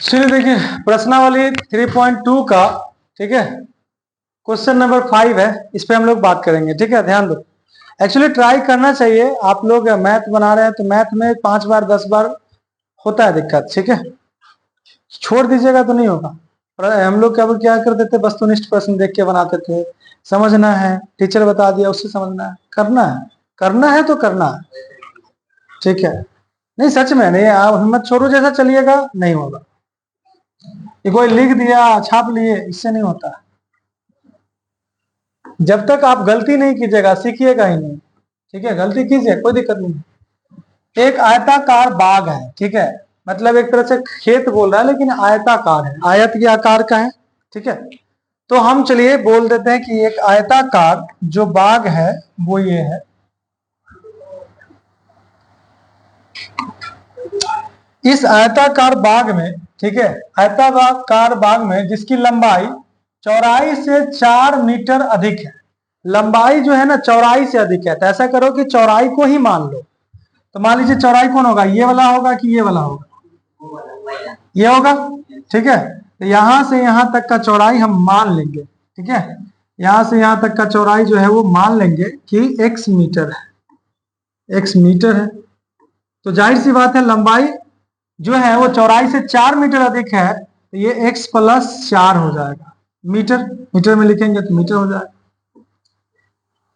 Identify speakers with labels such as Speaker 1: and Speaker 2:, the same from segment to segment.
Speaker 1: चलिए देखिए प्रश्नावली 3.2 का, ठीक है, क्वेश्चन नंबर 5 है। इस पे हम लोग बात करेंगे, ठीक है, ध्यान दो। एक्चुअली ट्राई करना चाहिए, आप लोग मैथ बना रहे हैं तो मैथ में 5 बार 10 बार होता है दिक्कत, ठीक है, छोड़ दीजिएगा तो नहीं होगा। पर हम लोग क्या करते थे, वस्तुनिष्ठ प्रश्न देख के बनाते थे। समझना है, टीचर बता दिया उससे समझना है, करना है तो करना है, ठीक है। नहीं सच में नहीं, आप हिम्मत छोड़ो, जैसा चलिएगा नहीं होगा। ये कोई लिख दिया छाप लिए, इससे नहीं होता। जब तक आप गलती नहीं कीजिएगा सीखिएगा ही नहीं, ठीक है। गलती कीजिए, कोई दिक्कत नहीं। एक आयताकार बाग है, ठीक है, मतलब एक तरह से खेत बोल रहा है लेकिन आयताकार है, आयत के आकार का है, ठीक है। तो हम चलिए बोल देते हैं कि एक आयताकार जो बाग है वो ये है। इस आयताकार बाग में, ठीक है, आयताकार बाग में जिसकी लंबाई चौड़ाई से 4 मीटर अधिक है। लंबाई जो है ना चौड़ाई से अधिक है, तो ऐसा करो कि चौड़ाई को ही मान लो। तो मान लीजिए चौड़ाई कौन होगा, ये वाला होगा कि ये वाला होगा, ये होगा, ठीक है। तो यहां से यहां तक का चौड़ाई हम मान लेंगे, ठीक है, यहां से यहां तक का चौड़ाई जो है वो मान लेंगे कि x मीटर है, x मीटर है। तो जाहिर सी बात है लंबाई जो है वो चौड़ाई से 4 मीटर अधिक है, तो ये x प्लस 4 हो जाएगा। मीटर मीटर में लिखेंगे तो मीटर हो जाएगा।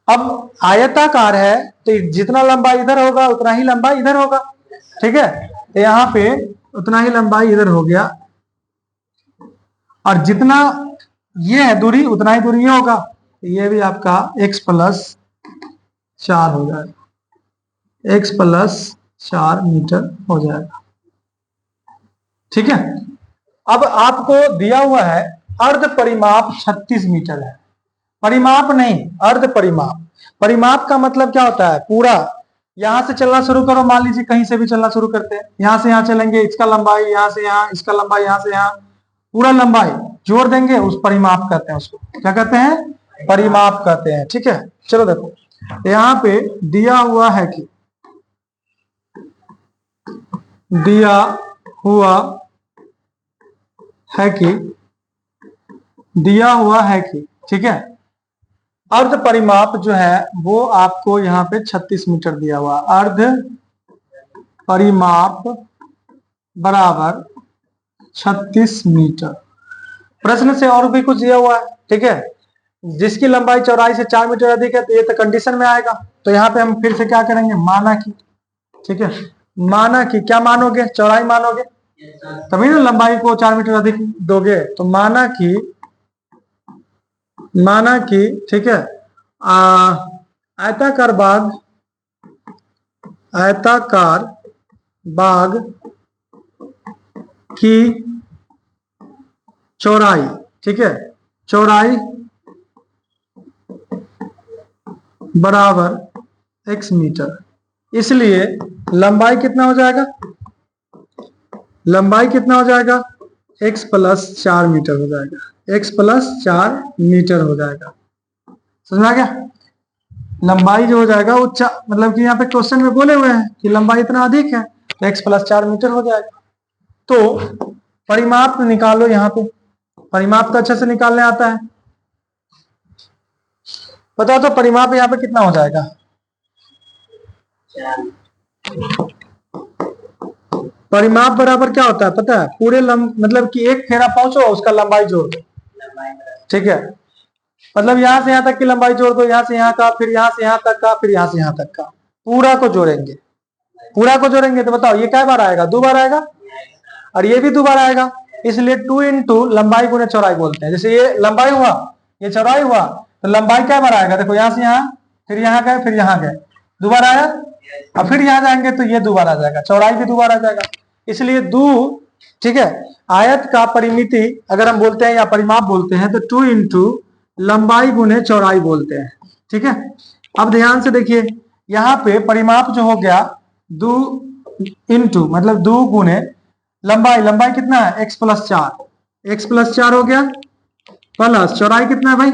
Speaker 1: अब आयताकार है तो जितना लंबाई इधर होगा उतना ही लंबाई इधर होगा, ठीक है। तो यहाँ पे उतना ही लंबाई इधर हो गया, और जितना ये है दूरी उतना ही दूरी ये होगा, तो ये भी आपका x प्लस 4 हो जाएगा, x प्लस 4 मीटर हो जाएगा, ठीक है। अब आपको दिया हुआ है अर्ध परिमाप 36 मीटर है, परिमाप नहीं अर्ध परिमाप। परिमाप का मतलब क्या होता है, पूरा यहां से चलना शुरू करो, मान लीजिए कहीं से भी चलना शुरू करते हैं, यहां से यहां चलेंगे, इसका लंबाई यहां से यहां, इसका लंबाई यहां से यहां, पूरा लंबाई जोड़ देंगे, उस परिमाप कहते हैं, उसको क्या कहते हैं, परिमाप कहते हैं, ठीक है। चलो देखो यहाँ पे दिया हुआ है कि दिया हुआ है कि ठीक है, अर्ध परिमाप जो है वो आपको यहाँ पे 36 मीटर दिया हुआ। अर्ध परिमाप बराबर 36 मीटर। प्रश्न से और भी कुछ दिया हुआ है, ठीक है, जिसकी लंबाई चौड़ाई से 4 मीटर अधिक है, तो ये तो कंडीशन में आएगा। तो यहाँ पे हम फिर से क्या करेंगे, माना कि, ठीक है, माना कि क्या मानोगे, चौड़ाई मानोगे तभी ना लंबाई को 4 मीटर अधिक दोगे। तो माना कि ठीक है, आयताकार बाग की चौड़ाई, ठीक है, चौड़ाई बराबर x मीटर, इसलिए लंबाई कितना हो जाएगा, लंबाई कितना हो जाएगा, x प्लस 4 मीटर हो जाएगा, x प्लस 4 मीटर हो जाएगा। समझ में आ गया, लंबाई जो हो जाएगा वो मतलब कि यहाँ पे क्वेश्चन में बोले हुए हैं कि लंबाई इतना अधिक है तो x प्लस 4 मीटर हो जाएगा। तो परिमाप निकालो, यहाँ पे परिमाप तो अच्छे से निकालने आता है, बताओ तो परिमाप यहाँ पे कितना हो जाएगा, परिमाप बराबर क्या होता है पता है, पूरे मतलब कि एक फेरा पहुंचो उसका लंबाई जोड़ दो, ठीक है, मतलब यहां से यहां तक की लंबाई जोड़ दो, यहां से यहां का, फिर यहां से यहां तक का, फिर यहां से यहां तक का, पूरा को जोड़ेंगे, तो बताओ ये क्या बार आएगा, 2 बार आएगा, और ये भी 2 बार आएगा, इसलिए 2 इंटू लंबाई गुने चौड़ाई बोलते हैं। जैसे ये लंबाई हुआ ये चौड़ाई हुआ, तो लंबाई क्या बार आएगा, देखो यहां से यहां, फिर यहां गए, फिर यहां गए, 2 बार आया, और फिर यहां जाएंगे तो ये 2 बार आ जाएगा, चौड़ाई भी 2 बार आ जाएगा, इसलिए 2, ठीक है। आयत का परिमिति अगर हम बोलते हैं या परिमाप बोलते हैं तो 2 इंटू लंबाई गुने चौड़ाई बोलते हैं, ठीक है। अब ध्यान से देखिए, यहाँ पे परिमाप जो हो गया 2 इंटू मतलब 2 गुने लंबाई कितना है, x प्लस 4 हो गया, प्लस चौड़ाई कितना है भाई,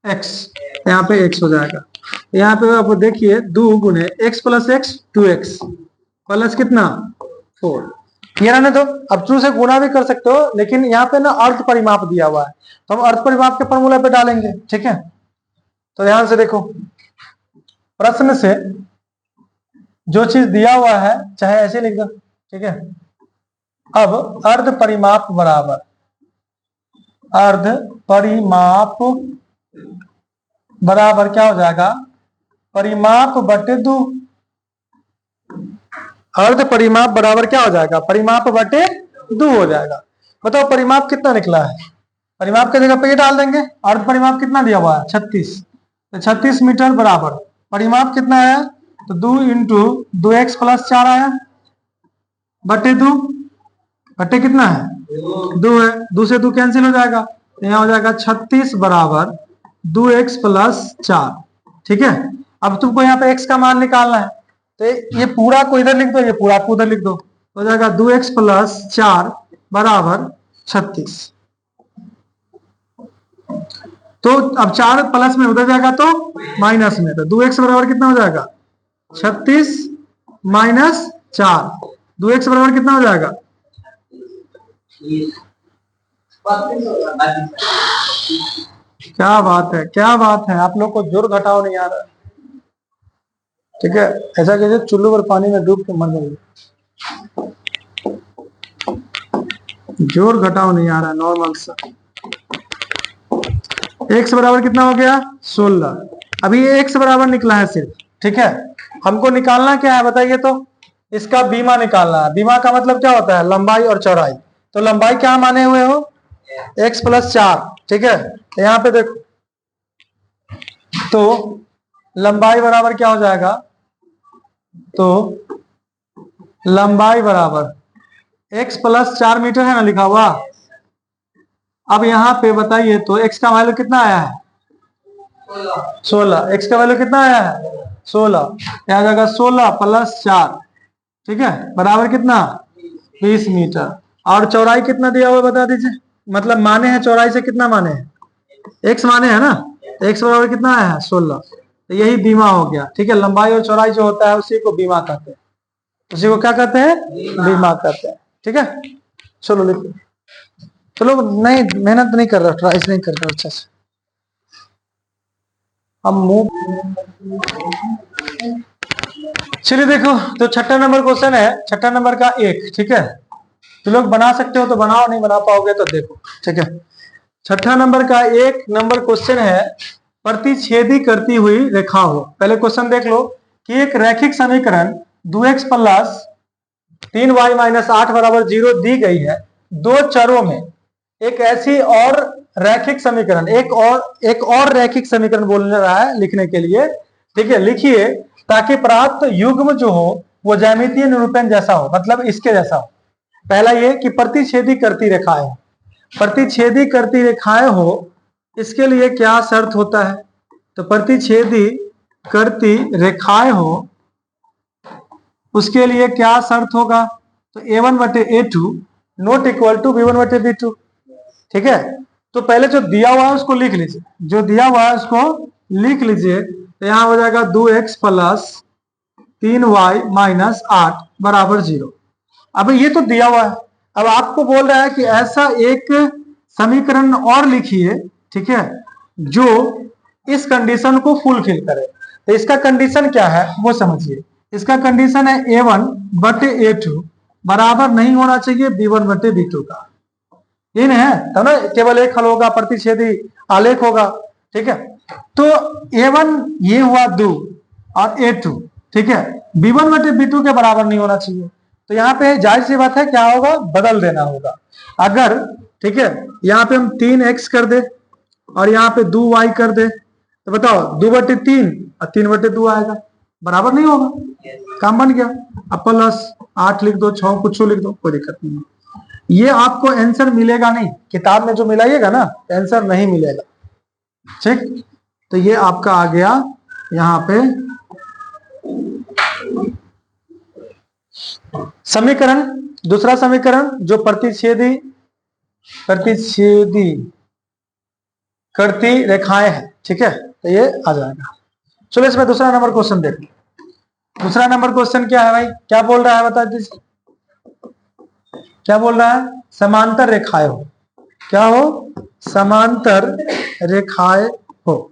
Speaker 1: x, यहाँ पे x हो जाएगा। यहाँ पे आप देखिए 2 गुने x plus x 2x plus कितना 4, ये रहने दो। अब ट्रू से गुना भी कर सकते हो, लेकिन यहाँ पे ना अर्थ परिमाप दिया हुआ है, तो हम अर्थ परिमाप के फॉर्मूला पे डालेंगे। ठीक है, तो ध्यान से देखो, प्रश्न से जो चीज दिया हुआ है चाहे ऐसे लिख दो। ठीक है, अब अर्ध परिमाप बराबर अर्ध परिमाप बराबर क्या हो जाएगा, परिमाप बटे 2। अर्ध परिमाप बराबर क्या हो जाएगा, परिमाप बटे 2 हो जाएगा। बताओ परिमाप कितना निकला है, परिमाप की जगह पे ये डाल देंगे। अर्ध परिमाप कितना दिया हुआ है 36, तो 36 मीटर बराबर परिमाप कितना है, तो 2 इंटू 2x प्लस 4 आया बटे 2, बटे कितना है 2 है, 2 से 2 कैंसिल हो जाएगा, तो यहाँ हो जाएगा 36 बराबर 2x प्लस 4। ठीक है, अब तुमको यहाँ पे x का मान निकालना है, तो ये पूरा को इधर लिख दो, ये पूरा को उधर लिख दो, हो जाएगा 2x प्लस 4 बराबर 36। तो अब 4 प्लस में उधर जाएगा तो माइनस में, तो 2x बराबर कितना हो जाएगा 36 माइनस 4, 2x बराबर कितना हो जाएगा, क्या बात है, क्या बात है, आप लोग को जोर घटाओ नहीं आ रहा है। ठीक है, ऐसा कीजिए चुल्लू पर पानी में डूब के मर जाइए, जोर घटाओ नहीं आ रहा है, नॉर्मल सा। x बराबर कितना हो गया 16, अभी ये x बराबर निकला है सिर्फ। ठीक है, हमको निकालना क्या है बताइए, तो इसका बीमा निकालना है। बीमा का मतलब क्या होता है, लंबाई और चौड़ाई। तो लंबाई क्या माने हुए हो, x प्लस 4। ठीक है, तो यहाँ पे देखो, तो लंबाई बराबर क्या हो जाएगा, तो लंबाई बराबर x प्लस 4 मीटर है ना लिखा हुआ। अब यहाँ पे बताइए तो x का वैल्यू कितना आया है 16, x का वैल्यू कितना आया है 16, आ जाएगा 16 प्लस 4। ठीक है, बराबर कितना 20 मीटर। और चौड़ाई कितना दिया हुआ बता दीजिए, मतलब माने हैं चौड़ाई से कितना माने हैं, x माने है ना, x बराबर कितना आया है 16, तो यही बीमा हो गया। ठीक है, लंबाई और चौड़ाई जो होता है उसी को बीमा कहते हैं, उसी को क्या कहते हैं, बीमा कहते हैं। ठीक है, चलो लिखो, चलो नहीं मेहनत नहीं कर रहा, ट्राई नहीं कर रहा अच्छा से, हम मुंह। चलिए देखो, तो छठा नंबर क्वेश्चन है, छठा नंबर का 1। ठीक है, तो लोग बना सकते हो तो बनाओ, नहीं बना पाओगे तो देखो। ठीक है, छठा नंबर का 1 नंबर क्वेश्चन है, प्रतिच्छेदी करती हुई रेखा हो। पहले क्वेश्चन देख लो कि एक रैखिक समीकरण 2x प्लस 3y माइनस 8 बराबर 0 दी गई है। दो चरों में एक ऐसी और रैखिक समीकरण, एक और रैखिक समीकरण बोल रहा है लिखने के लिए। ठीक है, लिखिए ताकि प्राप्त युग्म जो हो वो ज्यामितीय निरूपण जैसा हो, मतलब इसके जैसा हो। पहला ये कि प्रतिच्छेदी करती रेखाएं हो, प्रतिच्छेदी करती रेखाएं हो, इसके लिए क्या शर्त होता है, तो प्रतिच्छेदी करती रेखाएं हो उसके लिए क्या शर्त होगा, तो a1 बटे a2 not equal to b1 बटे b2। ठीक है, तो पहले जो दिया हुआ है उसको लिख लीजिए, जो दिया हुआ है उसको लिख लीजिए, तो यहां हो जाएगा 2x प्लस 3y माइनस 8 बराबर 0। अब ये तो दिया हुआ है, अब आपको बोल रहा है कि ऐसा एक समीकरण और लिखिए, ठीक है, जो इस कंडीशन को फुलफिल करे। तो इसका कंडीशन क्या है वो समझिए, इसका कंडीशन है a1 बटे a2 बराबर नहीं होना चाहिए b1 बटे b2 का। इन है तब ना केवल एक हल होगा, प्रतिच्छेदी आलेख होगा। ठीक है, तो a1 ये हुआ 2 और a2, ठीक है, b1 बटे b2 के बराबर नहीं होना चाहिए। तो यहाँ पे जाहिर सी बात है क्या होगा, बदल देना होगा। अगर ठीक है यहाँ पे हम 3x कर दे और यहाँ पे 2y कर दे, तो बताओ 2 बटे 3 और 3 बटे 2 आएगा, बराबर नहीं होगा, काम बन गया। अब प्लस 8 लिख दो, 6 कुछ लिख दो, कोई दिक्कत नहीं है। ये आपको आंसर मिलेगा नहीं, किताब में जो मिलाइएगा ना आंसर नहीं मिलेगा। ठीक, तो ये आपका आ गया यहाँ पे समीकरण। दूसरा समीकरण जो प्रतिच्छेदी करती रेखाएं हैं, ठीक है, तो ये आ जाएगा। चलो इसमें दूसरा नंबर क्वेश्चन देखो। दूसरा नंबर क्वेश्चन क्या है भाई, क्या बोल रहा है बता दीजिए। क्या बोल रहा है? समांतर रेखाएं हो। क्या हो? समांतर रेखाएं हो।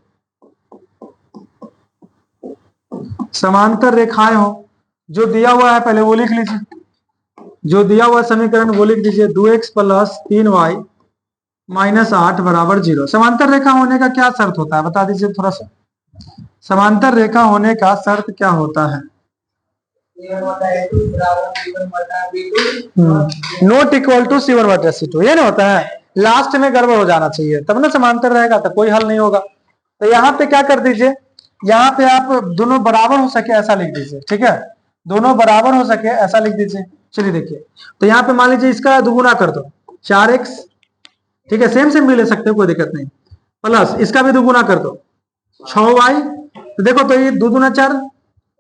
Speaker 1: समांतर रेखाएं हो। जो दिया हुआ है पहले वो लिख लीजिए, जो दिया हुआ समीकरण वो लिख दीजिए, 2x प्लस 3y माइनस 8 बराबर 0। समांतर रेखा होने का क्या शर्त होता है बता दीजिए थोड़ा सा। समांतर रेखा होने का शर्त क्या होता है? नोट इक्वल टू C1/C2, ये ना होता है। लास्ट में गड़बड़ हो जाना चाहिए तब ना समांतर रहेगा, तो कोई हल नहीं होगा। तो यहाँ पे क्या कर दीजिए, यहाँ पे आप दोनों बराबर हो सके ऐसा लिख दीजिए, ठीक है, दोनों बराबर हो सके ऐसा लिख दीजिए। चलिए देखिए, तो यहाँ पे मान लीजिए इसका दुगुना कर दो, 4x, ठीक है, सेम सेम भी ले सकते हो, कोई दिक्कत नहीं, प्लस इसका भी दुगुना कर दो 6y। तो देखो, तो ये 2 दूना 4,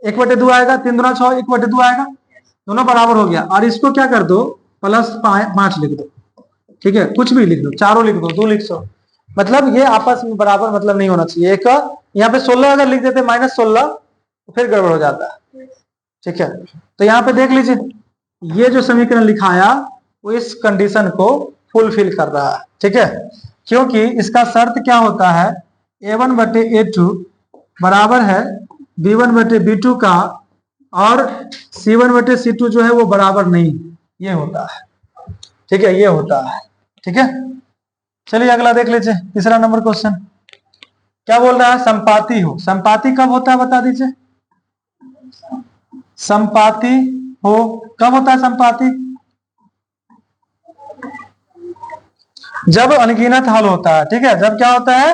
Speaker 1: 1/2 आएगा, 3 दूना 6, 1/2 आएगा, दोनों बराबर हो गया। और इसको क्या कर दो, प्लस 5 लिख दो, ठीक है, कुछ भी लिख दो, चारों लिख दो, 2 लिख दो, मतलब ये आपस में बराबर मतलब नहीं होना चाहिए। एक यहाँ पे 16 अगर लिख देते -16 तो फिर गड़बड़ हो जाता है, ठीक है। तो यहाँ पे देख लीजिए, ये जो समीकरण लिखाया वो इस कंडीशन को फुलफिल कर रहा है, ठीक है, क्योंकि इसका शर्त क्या होता है, A1/A2 बराबर है B1/B2 का, और C1/C2 जो है वो बराबर नहीं, ये होता है, ठीक है, ये होता है, ठीक है। चलिए अगला देख लीजिए, तीसरा नंबर क्वेश्चन क्या बोल रहा है, संपाती हो। संपाती कब होता है बता दीजिए, संपाती हो कब होता है? संपाती जब अनगिनत हल होता है, ठीक है, जब क्या होता है,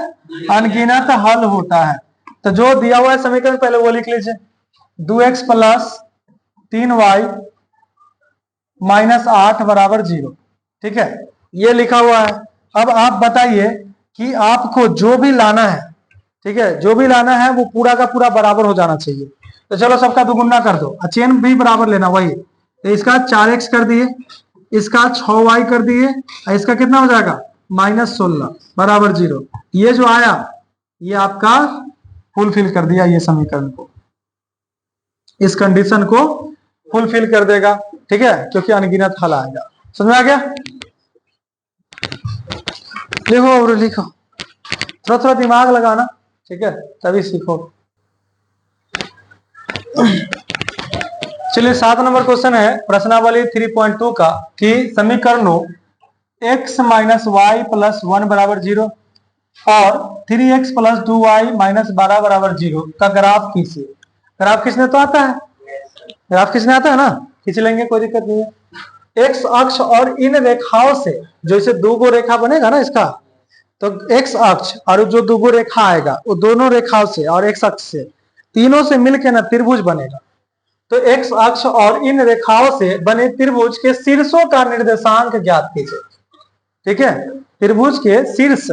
Speaker 1: अनगिनत हल होता है। तो जो दिया हुआ है समीकरण पहले वो लिख लीजिए, 2x प्लस 3y माइनस 8 बराबर 0, ठीक है, ये लिखा हुआ है। अब आप बताइए कि आपको जो भी लाना है, ठीक है, जो भी लाना है वो पूरा का पूरा बराबर हो जाना चाहिए। तो चलो सबका दुगुना कर दो, चेन भी बराबर लेना, वही, तो इसका 4x कर दिए, इसका 6y कर दिए, और इसका कितना हो जाएगा, -16 बराबर 0। ये जो आया ये आपका फुलफिल कर दिया, ये समीकरण को, इस कंडीशन को फुलफिल कर देगा, ठीक है, क्योंकि अनगिनत हल आएगा। समझ में आ गया? लिखो और लिखो, थोड़ा थोड़ा दिमाग लगाना, ठीक है, तभी सीखो। चलिए 7 नंबर क्वेश्चन है प्रश्नावली 3.2 का, कि समीकरणों x माइनस वाई प्लस 1 बराबर 0 और 3x प्लस 2y माइनस 12 बराबर 0 का ग्राफ खींचिए। ग्राफ खींचने तो आता है, ग्राफ खींचने आता है ना, खींच लेंगे, कोई दिक्कत नहीं है। एक्स अक्ष और इन रेखाओं से, जो इसे दो गो रेखा बनेगा ना इसका, तो एक्स अक्ष और जो दो गो रेखा आएगा वो दोनों रेखाओं से और एक्स अक्ष से, तीनों से मिलकर ना त्रिभुज बनेगा। तो एक्स अक्ष और इन रेखाओं से बने त्रिभुज के शीर्षों का निर्देशांक ज्ञात कीजिए, ठीक है। त्रिभुज के शीर्ष,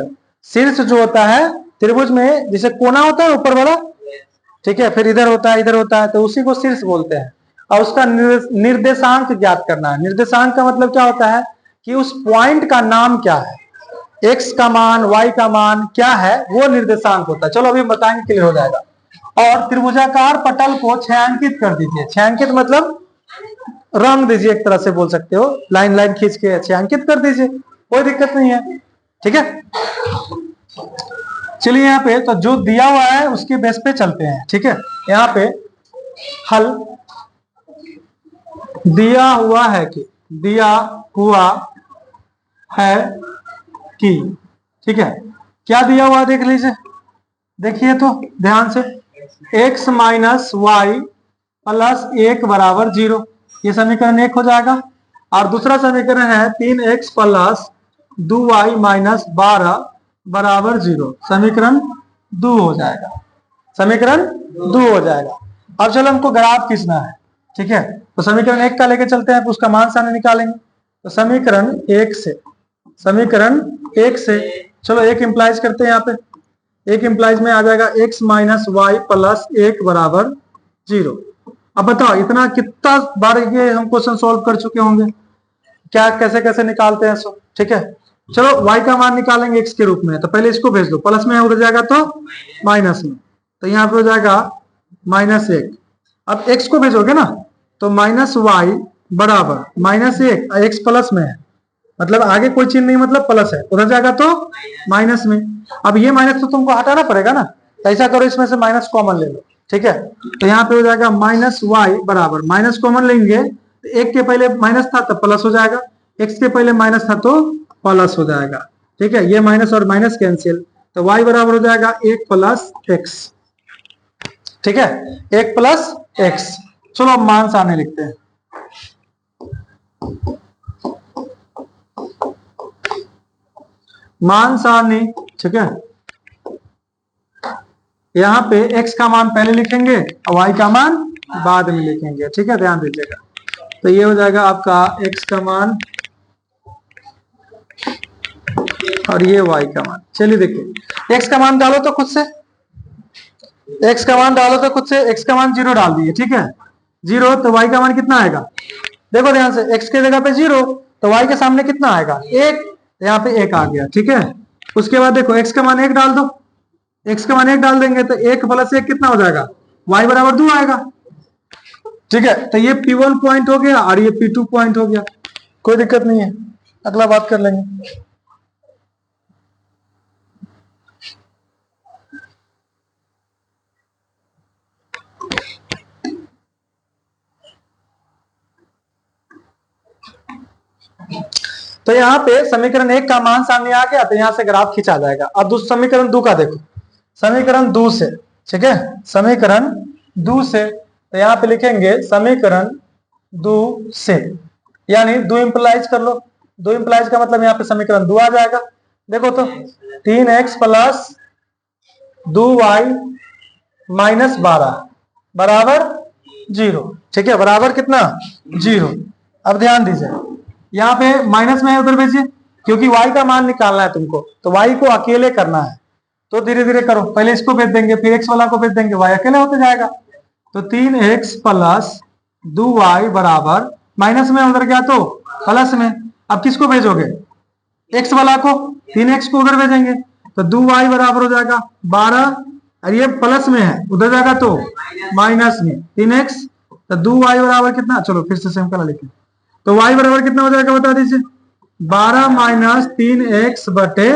Speaker 1: शीर्ष जो होता है त्रिभुज में, जैसे कोना होता है ऊपर वाला, ठीक है, फिर इधर होता है, इधर होता है, तो उसी को शीर्ष बोलते हैं। और उसका निर्देशांक ज्ञात करना है। निर्देशांक का मतलब क्या होता है कि उस पॉइंट का नाम क्या है, x का मान, y का मान क्या है, वो निर्देशांक होता है। चलो अभी बताएंगे, क्लियर हो जाएगा। और त्रिभुजाकार पटल को छायांकित कर दीजिए। छायांकित मतलब रंग दीजिए, एक तरह से बोल सकते हो, लाइन लाइन खींच के छायांकित कर दीजिए, कोई दिक्कत नहीं है, ठीक है। चलिए यहाँ पे तो जो दिया हुआ है उसके बेस पे चलते हैं, ठीक है। यहाँ पे हल दिया हुआ है कि, दिया हुआ है कि, ठीक है, क्या दिया हुआ देख लीजिए, देखिए तो ध्यान से, x माइनस वाई प्लस 1 बराबर 0, ये समीकरण 1 हो जाएगा। और दूसरा समीकरण है 3x प्लस 2y माइनस 12 बराबर 0, समीकरण 2 हो जाएगा, समीकरण 2 हो जाएगा। अब चलो हमको ग्राफ खींचना है, ठीक है, तो समीकरण 1 का लेके चलते हैं, उसका मान सामने निकालेंगे। तो समीकरण 1 से, समीकरण 1 से चलो 1 इंप्लाइज करते हैं, यहाँ पे 1 इंप्लाइज में आ जाएगा x माइनस वाई प्लस 1 बराबर 0। अब बताओ इतना कितना बार ये हम क्वेश्चन सॉल्व कर चुके होंगे, क्या कैसे कैसे निकालते हैं सो, ठीक है। चलो y का मान निकालेंगे x के रूप में, तो पहले इसको भेज दो, प्लस में उड़ जाएगा तो माइनस में, तो यहाँ पे हो जाएगा -1। अब x को भेजोगे ना, तो माइनस वाई बराबर -1, एक्स प्लस में है, मतलब आगे कोई चिन्ह नहीं, मतलब प्लस है, उधर जाएगा तो माइनस में। अब ये माइनस तो तुमको हटाना पड़ेगा ना, तो ऐसा करो इसमें से माइनस कॉमन ले लो, ठीक है। तो यहाँ पे हो जाएगा -y बराबर, माइनस कॉमन लेंगे तो एक के पहले माइनस था तो प्लस हो जाएगा, एक्स के पहले माइनस था तो प्लस हो जाएगा, ठीक है। ये माइनस और माइनस कैंसिल, तो y बराबर हो जाएगा 1 प्लस एक्स, ठीक है, 1 प्लस एक्स। चलो अब मान सारणी लिखते हैं। मान सारणी, ठीक है, यहाँ पे x का मान पहले लिखेंगे और y का मान बाद में लिखेंगे, ठीक है, ध्यान दीजिएगा। तो ये हो जाएगा आपका x का मान और ये y का मान। चलिए देखिए, x का मान डालो तो खुद से, x का मान डालो तो खुद से, x का मान 0 डाल दिए, ठीक है, 0, तो y का मान कितना आएगा, देखो ध्यान से, x के जगह पे 0 तो y के सामने कितना आएगा 1, यहाँ पे 1 आ गया, ठीक है। उसके बाद देखो x का मान 1 डाल दो, x का मान 1 डाल देंगे तो 1 प्लस 1 कितना हो जाएगा, y बराबर 2 आएगा, ठीक है। तो ये P1 पॉइंट हो गया और ये P2 पॉइंट हो गया, कोई दिक्कत नहीं है, अगला बात कर लेंगे। तो यहाँ पे समीकरण 1 का मान सामने आ गया, तो यहाँ से ग्राफ खींचा जाएगा। अब दूसरा समीकरण 2 का देखो, समीकरण 2 से, ठीक है, समीकरण 2 से, तो यहाँ पे लिखेंगे समीकरण 2 से, यानी 2 इंप्लाइज कर लो, 2 इंप्लाइज का मतलब यहाँ पे समीकरण 2 आ जाएगा। देखो तो 3x प्लस 2y माइनस 12 बराबर 0, ठीक है, बराबर कितना 0। अब ध्यान दीजिए, यहाँ पे माइनस में है, उधर भेजिए, क्योंकि y का मान निकालना है तुमको, तो y को अकेले करना है, तो धीरे धीरे करो, पहले इसको भेज देंगे फिर x वाला को भेज देंगे, y अकेले होते जाएगा। तो 3x प्लस 2y बराबर, माइनस में उधर गया तो प्लस में, अब किसको भेजोगे, x वाला को, 3x को उधर भेजेंगे, तो 2y बराबर हो जाएगा 12, और ये प्लस में है, उधर जाएगा तो माइनस में 3x, तो 2y बराबर कितना, चलो फिर से सेम कलर लिखें, तो y बराबर कितना हो जाएगा बता दीजिए, 12 माइनस 3x बटे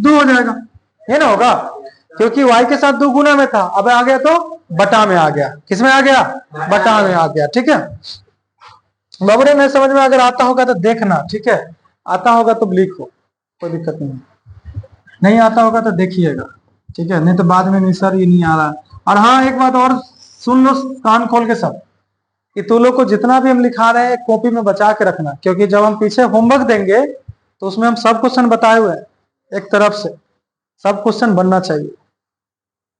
Speaker 1: 2 हो जाएगा, ये ना होगा, क्योंकि y के साथ 2 गुना में था, अब आ गया तो बटा में आ गया, किस में आ गया, बटा में आ गया, ठीक है। बाबूरे नहीं समझ में अगर आता होगा तो देखना, ठीक है, आता होगा तो लिखो, कोई दिक्कत नहीं, नहीं आता होगा तो देखिएगा, ठीक है, नहीं तो बाद में नहीं सर ये नहीं आ रहा। और हाँ एक बात और सुन लो कान खोल के सब, कि तू लोग को जितना भी हम लिखा रहे हैं कॉपी में बचा के रखना, क्योंकि जब हम पीछे होमवर्क देंगे तो उसमें हम सब क्वेश्चन बताए हुए हैं, एक तरफ से सब क्वेश्चन बनना चाहिए,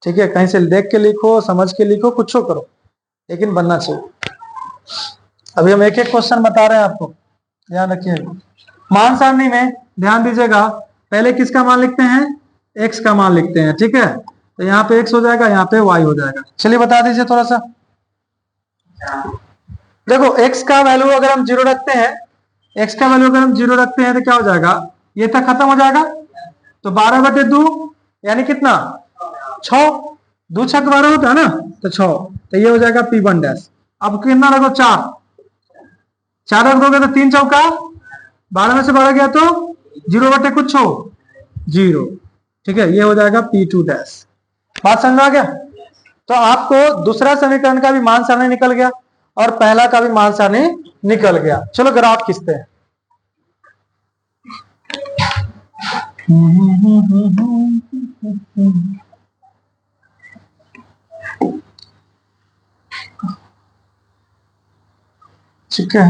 Speaker 1: ठीक है, कहीं से देख के लिखो, समझ के लिखो, कुछ करो, लेकिन बनना चाहिए। अभी हम एक एक क्वेश्चन बता रहे हैं आपको, ध्यान रखिएगा। मान सारणी में ध्यान दीजिएगा, पहले किसका मान लिखते हैं, x का मान लिखते हैं, ठीक है, तो यहाँ पे x हो जाएगा, यहाँ पे y हो जाएगा। चलिए बता दीजिए थोड़ा सा, देखो x का वैल्यू अगर हम 0 रखते हैं, x का वैल्यू अगर हम 0 रखते हैं तो क्या हो जाएगा, ये तक खत्म हो जाएगा, तो 12/2 यानी कितना 6, 2 6 12 होता है ना, तो 6, तो ये हो जाएगा P1 डैश। अब कितना रखो 4, 4 रख दोगे तो 3 चौका 12 में से 12 गया तो 0/कुछ 0, ठीक है, ये हो जाएगा P2 डैश। बात समझ आ गया। तो आपको दूसरा समीकरण का भी मान सारणी निकल गया और पहला का भी मान सारणी निकल गया। चलो ग्राफ खींचते हैं। ठीक है,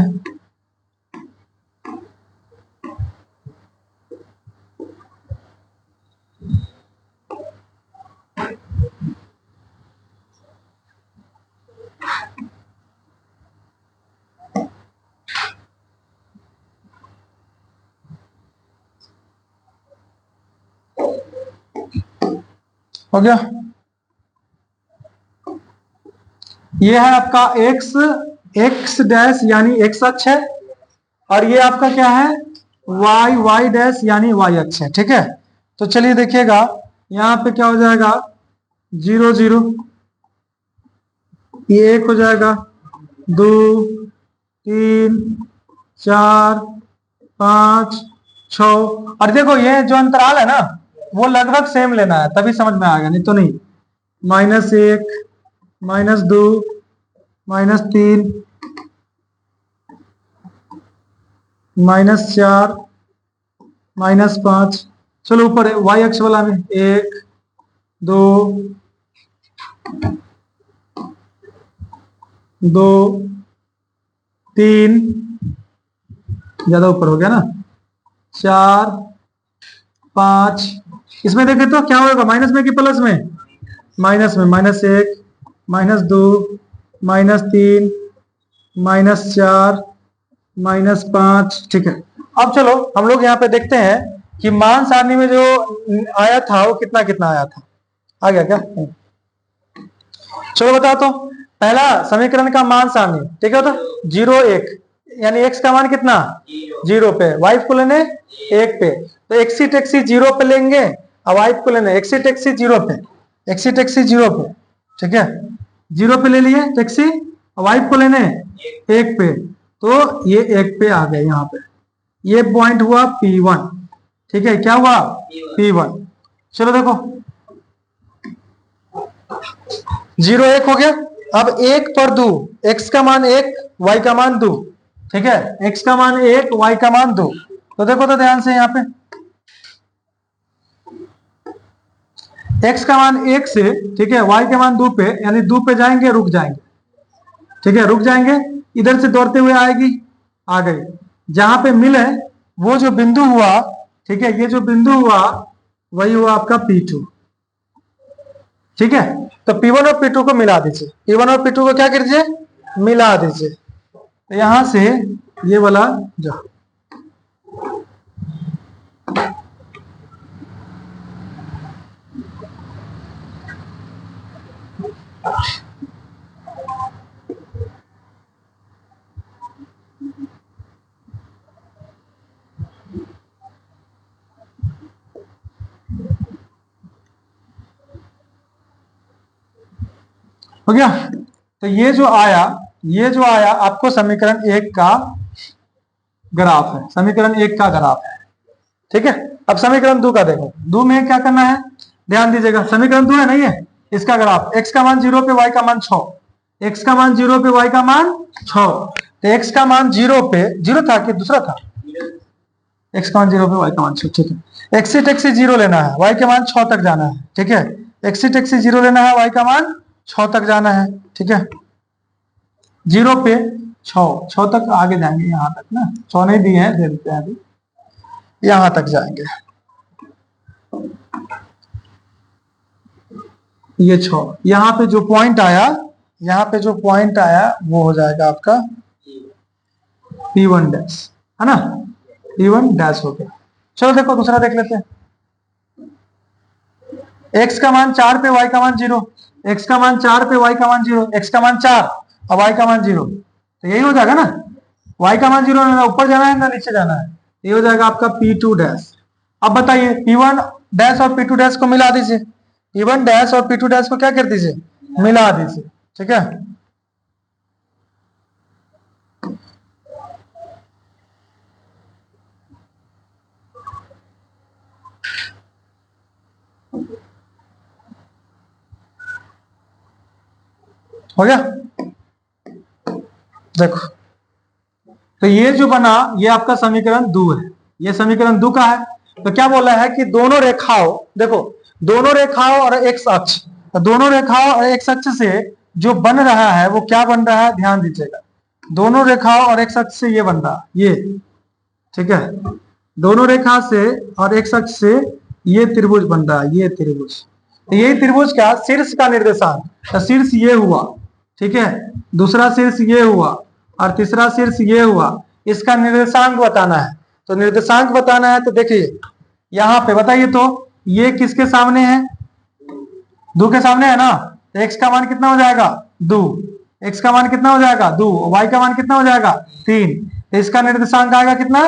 Speaker 1: हो गया। ये है आपका x डैश यानी x अक्ष है, और ये आपका क्या है y डैश यानी y अक्ष है, ठीक है। तो चलिए देखिएगा, यहाँ पे क्या हो जाएगा 0 0, ये 1 हो जाएगा, 2 3 4 5 6। और देखो ये जो अंतराल है ना वो लगभग सेम लेना है, तभी समझ में आएगा, नहीं तो नहीं। -1 -2 -3 -4 -5। चलो ऊपर y अक्ष वाला में 1 2 2 3, ज्यादा ऊपर हो गया ना, 4 5। इसमें देखें तो क्या होगा, माइनस में कि प्लस में? माइनस में। -1 -2 -3 -4 -5। ठीक है, अब चलो हम लोग यहाँ पे देखते हैं कि मान सारणी में जो आया था वो कितना कितना आया था। आ गया क्या? चलो बताओ तो, पहला समीकरण का मान सारणी, ठीक है, तो 0 1, यानी x का मान कितना? 0 पे। y को लेने 1 पे, तो एक्सी टैक्सी 0 पे लेंगे और y को लेने एक्सी टैक्सी 0 पे, एक्सी टैक्सी 0 पे। ठीक है, 0 पे ले लिए टैक्सी, y को लेने 1 पे, तो ये 1 पे आ गए यहाँ पे। ये पॉइंट हुआ P1। ठीक है, क्या हुआ? P1। चलो देखो 0 1 हो गया। अब 1 पर 2, x का मान 1 y का मान 2। ठीक है, x का मान 1 y का मान 2। तो देखो तो ध्यान से यहाँ पे x का मान 1 से, ठीक है, y के मान 2 पे, यानी 2 पे जाएंगे रुक जाएंगे। ठीक है, रुक जाएंगे, इधर से दौड़ते हुए आएगी, आ गई। जहां पे मिले वो जो बिंदु हुआ, ठीक है, ये जो बिंदु हुआ वही हुआ आपका P2। ठीक है, तो P1 और P2 को मिला दीजिए, P1 और P2 को क्या कीजिए? मिला दीजिए। तो यहां से ये वाला जा, हो गया। तो ये जो आया आपको समीकरण 1 का ग्राफ है, समीकरण 1 का ग्राफ है। ठीक है, अब समीकरण 2 का देखो, 2 में क्या करना है, ध्यान दीजिएगा। समीकरण 2 है नहीं है, इसका ग्राफ, x का मान 0 पे y का मान 6, x का मान 0 पे y का मान 6। तो x का मान 0 पे, 0 था कि दूसरा था? x का मान 0 पे y का मान 6। ठीक है, एक्सी टैक्सी 0 लेना है, y के मान 6 तक जाना है। ठीक है, एक्सी टैक्सी 0 लेना है, y का मान 6 तक जाना है। ठीक है, 0 पे 6 तक आगे जाएंगे, यहां तक ना, 6 नहीं दिए हैं, दे देते हैं अभी, यहां तक जाएंगे। ये 6, यहाँ पे जो पॉइंट आया, यहाँ पे जो पॉइंट आया वो हो जाएगा आपका P1 डैश, है ना, P1 डैश हो गया। चलो देखो दूसरा देख लेते हैं। x का मान 4 पे y का मान 0, x का मान 4 पे y का मान 0, x का मान 4 और y का मान 0, तो यही हो जाएगा ना। y का मान 0 ना ऊपर जाना है ना नीचे जाना है, ये हो जाएगा आपका P2 डैश। अब बताइए P1 डैश और P2 डैश को मिला दीजिए, P1 डैश और P2 डैश को क्या कर दीजिए? मिला दीजिए। ठीक है, हो गया। देखो तो ये जो बना ये आपका समीकरण 2 है, ये समीकरण 2 का है। तो क्या बोला है कि दोनों रेखाओं, देखो दोनों रेखाओं और एक्स अक्ष, तो दोनों रेखाओं और एक्स अक्ष से जो बन रहा है वो क्या बन रहा है, ध्यान दीजिएगा। दोनों रेखाओं और एक्स अक्ष से ये बन रहा है, ये, ठीक है, दोनों रेखा से और एक्स अक्ष से ये त्रिभुज बन रहा है, ये त्रिभुज। तो ये त्रिभुज का शीर्ष का निर्देशांक, तो शीर्ष ये हुआ, ठीक है, दूसरा शीर्ष ये हुआ और तीसरा शीर्ष ये हुआ, इसका निर्देशांक बताना है। तो निर्देशांक बताना है तो देखिए यहाँ पे बताइए, तो ये किसके सामने है? 2 के सामने है ना, तो x का मान कितना हो जाएगा? 2। x का मान कितना हो जाएगा? 2। y का मान कितना हो जाएगा? 3। तो इसका निर्देशांक आएगा कितना?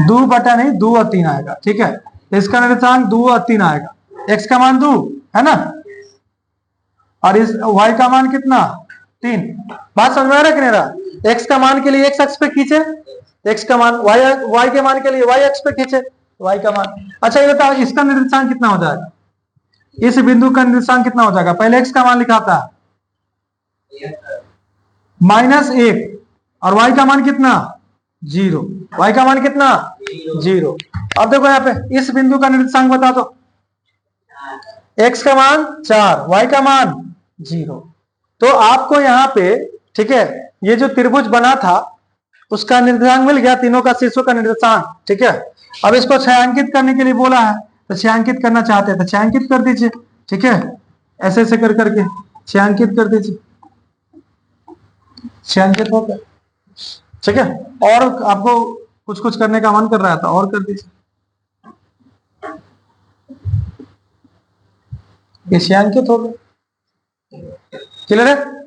Speaker 1: 2 बटा नहीं, 2 और 3 आएगा। ठीक है, तो इसका निर्देशांक 2 और 3 आएगा। x का मान 2 है ना, और इस y का मान कितना? 3। बात समझ में आ रहा है कि नहीं रहा? x का मान के लिए x अक्ष पे खींचे, x का मान, y के मान के लिए y अक्ष पे खींचे, y का मान। अच्छा ये बताओ इसका निर्देशांक कितना हो जाएगा? इस बिंदु का निर्देशांक कितना हो जाएगा? पहले x का मान लिखा था -1 और y का मान कितना? 0। y का मान कितना? 0। अब देखो यहाँ पे इस बिंदु का निर्देशांक बता दो। x का मान 4, y का मान 0। तो आपको यहाँ पे, ठीक है, ये जो त्रिभुज बना था उसका निर्देशांक मिल गया, तीनों का शीर्षों का निर्देशांक, ठीक है। अब इसको छायांकित करने के लिए बोला है, तो छायांकित करना चाहते हैं तो छायांकित कर दीजिए, ठीक है, ऐसे ऐसे कर करके छायांकित कर दीजिए, छायांकित हो गया, ठीक है। और आपको कुछ कुछ करने का मन कर रहा था और कर दीजिए, ये छायांकित हो गया। क्लियर है?